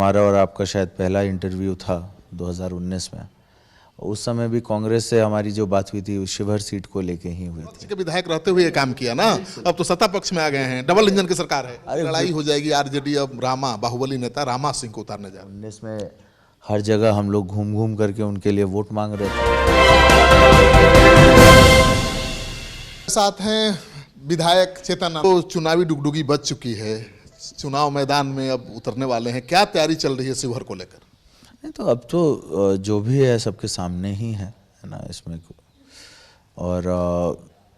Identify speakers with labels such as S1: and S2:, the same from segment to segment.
S1: हमारा और आपका शायद पहला इंटरव्यू था 2019 में। उस समय भी कांग्रेस से हमारी जो बात हुई थी उस शिवहर सीट को लेके ही हुई थी।
S2: के विधायक रहते हुए ये काम किया ना, अब तो सत्ता पक्ष में आ गए हैं, डबल इंजन की सरकार है, लड़ाई हो जाएगी। आरजेडी अब रामा बाहुबली नेता रामा सिंह को उतारने जा रहे हैं।
S1: 19 में हर जगह हम लोग घूम घूम करके उनके लिए वोट मांग रहे थे।
S2: साथ हैं विधायक चेतन, तो चुनावी डुगडुगी बच चुकी है, चुनाव मैदान में अब उतरने वाले हैं। क्या तैयारी चल रही है शिवहर को लेकर?
S1: नहीं तो अब तो जो भी है सबके सामने ही है ना इसमें। और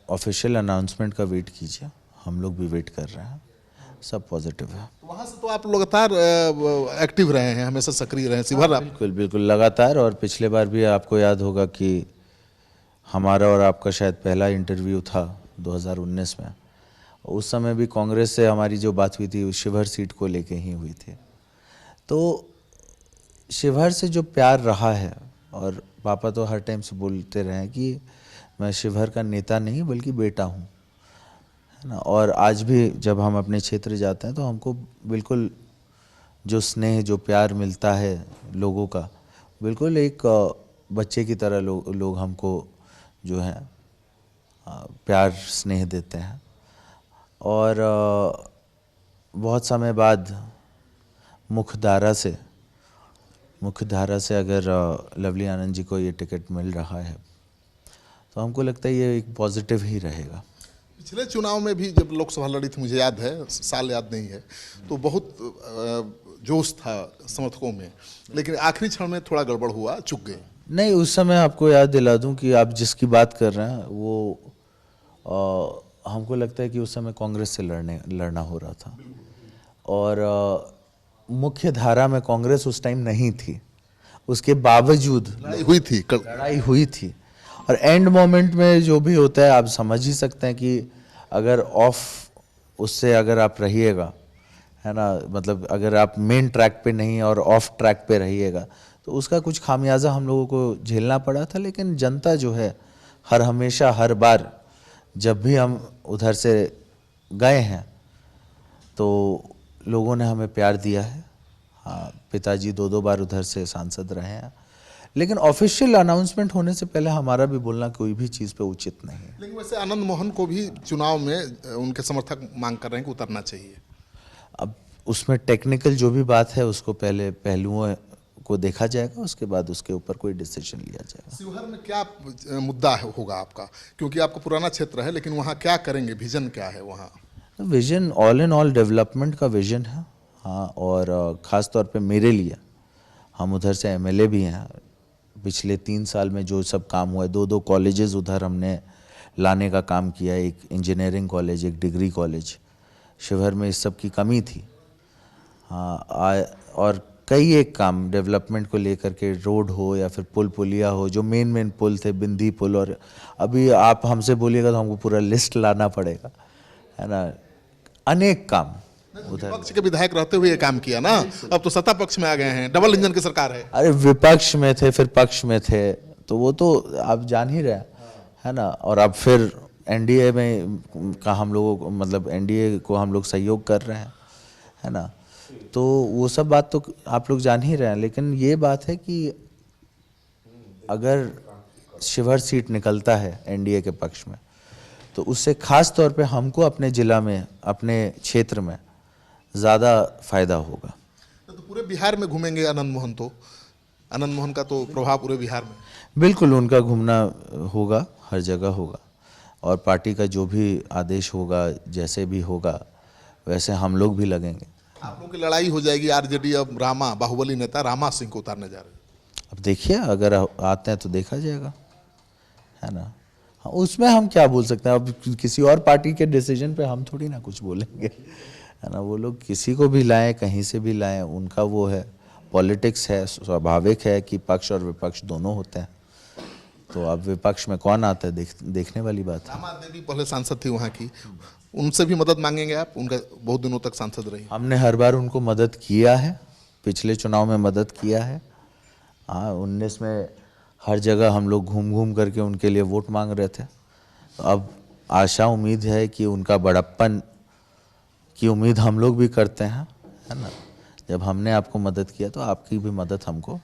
S1: ऑफिशियल अनाउंसमेंट का वेट कीजिए, हम लोग भी वेट कर रहे हैं, सब पॉजिटिव है।
S2: वहाँ से तो आप लगातार एक्टिव रहे हैं, हमेशा सक्रिय रहे हैं शिवहर।
S1: बिल्कुल बिल्कुल लगातार। और पिछले बार भी आपको याद होगा कि हमारा और आपका शायद पहला इंटरव्यू था 2019 में। उस समय भी कांग्रेस से हमारी जो बात हुई थी उस शिवहर सीट को लेके ही हुई थी। तो शिवहर से जो प्यार रहा है, और पापा तो हर टाइम से बोलते रहे हैं कि मैं शिवहर का नेता नहीं बल्कि बेटा हूँ, है ना। और आज भी जब हम अपने क्षेत्र जाते हैं तो हमको बिल्कुल जो स्नेह जो प्यार मिलता है लोगों का, बिल्कुल एक बच्चे की तरह लोग हमको जो है प्यार स्नेह देते हैं। और बहुत समय बाद मुख्यधारा से अगर लवली आनंद जी को ये टिकट मिल रहा है तो हमको लगता है ये एक पॉजिटिव ही रहेगा।
S2: पिछले चुनाव में भी जब लोकसभा लड़ी थी, मुझे याद है, साल याद नहीं है, तो बहुत जोश था समर्थकों में, लेकिन आखिरी क्षण में थोड़ा गड़बड़ हुआ, चूक गए।
S1: नहीं, उस समय आपको याद दिला दूं कि आप जिसकी बात कर रहे हैं वो हमको लगता है कि उस समय कांग्रेस से लड़ना हो रहा था। और मुख्य धारा में कांग्रेस उस टाइम नहीं थी, उसके बावजूद लड़ाई हुई थी। और एंड मोमेंट में जो भी होता है आप समझ ही सकते हैं कि अगर उससे अगर आप रहिएगा, है ना, मतलब अगर आप मेन ट्रैक पे नहीं और ऑफ ट्रैक पे रहिएगा तो उसका कुछ खामियाजा हम लोगों को झेलना पड़ा था। लेकिन जनता जो है हमेशा हर बार जब भी हम उधर से गए हैं तो लोगों ने हमें प्यार दिया है। हाँ, पिताजी 2 बार उधर से सांसद रहे हैं। लेकिन ऑफिशियल अनाउंसमेंट होने से पहले हमारा भी बोलना कोई भी चीज़ पे उचित नहीं है।
S2: लेकिन वैसे आनंद मोहन को भी चुनाव में उनके समर्थक मांग कर रहे हैं कि उतरना चाहिए।
S1: अब उसमें टेक्निकल जो भी बात है उसको पहले पहलुओं को देखा जाएगा, उसके बाद उसके ऊपर कोई डिसीजन लिया जाएगा।
S2: शिवहर में क्या मुद्दा होगा आपका, क्योंकि आपका पुराना क्षेत्र है, लेकिन वहाँ क्या करेंगे, विजन क्या है वहाँ?
S1: Vision all in all development का विजन है। हाँ, और ख़ास तौर पे मेरे लिए, हम उधर से एमएलए भी हैं। पिछले 3 साल में जो सब काम हुआ है, 2 कॉलेजेस उधर हमने लाने का काम किया, एक इंजीनियरिंग कॉलेज, एक डिग्री कॉलेज। शिवहर में इस सब की कमी थी। हाँ, और कई एक काम डेवलपमेंट को लेकर के, रोड हो या फिर पुल पुलिया हो, जो मेन पुल थे, बिंदी पुल, और अभी आप हमसे बोलिएगा तो हमको पूरा लिस्ट लाना पड़ेगा, है ना। अनेक काम उधर
S2: विपक्ष के विधायक रहते हुए ये काम किया ना, अब तो सत्ता पक्ष में आ गए हैं, डबल इंजन की सरकार है।
S1: अरे विपक्ष में थे फिर पक्ष में थे, तो वो तो आप जान ही रहे, है ना। और अब फिर एनडीए में का हम लोगों को, मतलब एनडीए को हम लोग सहयोग कर रहे हैं, है ना। तो वो सब बात तो आप लोग जान ही रहे हैं। लेकिन ये बात है कि अगर शिवहर सीट निकलता है एनडीए के पक्ष में तो उससे खास तौर पे हमको अपने जिला में, अपने क्षेत्र में ज़्यादा फायदा होगा।
S2: तो पूरे बिहार में घूमेंगे आनंद मोहन, तो आनंद मोहन का तो प्रभाव पूरे बिहार में।
S1: बिल्कुल, उनका घूमना होगा, हर जगह होगा। और पार्टी का जो भी आदेश होगा, जैसे भी होगा, वैसे हम लोग भी लगेंगे।
S2: आप लोगों की लड़ाई हो जाएगी। आरजेडी अब रामा बाहुबली नेता रामा सिंह को उतारने जा रहे हैं।
S1: अब देखिए, अगर आते हैं तो देखा जाएगा, है ना। हाँ, उसमें हम क्या बोल सकते हैं। अब किसी और पार्टी के डिसीजन पे हम थोड़ी ना कुछ बोलेंगे, है ना। वो लोग किसी को भी लाएं, कहीं से भी लाएं, उनका वो है, पॉलिटिक्स है, स्वाभाविक है कि पक्ष और विपक्ष दोनों होते हैं। तो अब विपक्ष में कौन आता है, देखने वाली बात है।
S2: रामा देवी पहले सांसद थी वहाँ की, उनसे भी मदद मांगेंगे आप? उनका बहुत दिनों तक सांसद रही।
S1: हमने हर बार उनको मदद किया है, पिछले चुनाव में मदद किया है। हाँ, 19 में हर जगह हम लोग घूम घूम करके उनके लिए वोट मांग रहे थे। तो अब आशा उम्मीद है कि उनका बड़प्पन की उम्मीद हम लोग भी करते हैं, है ना। जब हमने आपको मदद किया तो आपकी भी मदद हमको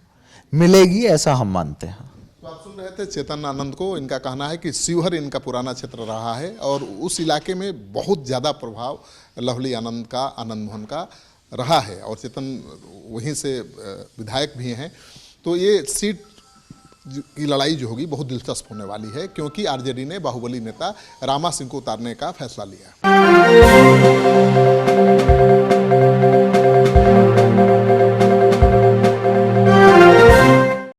S1: मिलेगी, ऐसा हम मानते हैं।
S2: तो आप सुन रहे थे चेतन आनंद को। इनका कहना है कि शिवहर इनका पुराना क्षेत्र रहा है और उस इलाके में बहुत ज़्यादा प्रभाव लवली आनंद का, आनंद मोहन का रहा है और चेतन वहीं से विधायक भी हैं। तो ये सीट की लड़ाई जो होगी बहुत दिलचस्प होने वाली है, क्योंकि आरजेडी ने बाहुबली नेता रामा सिंह को उतारने का फैसला लिया।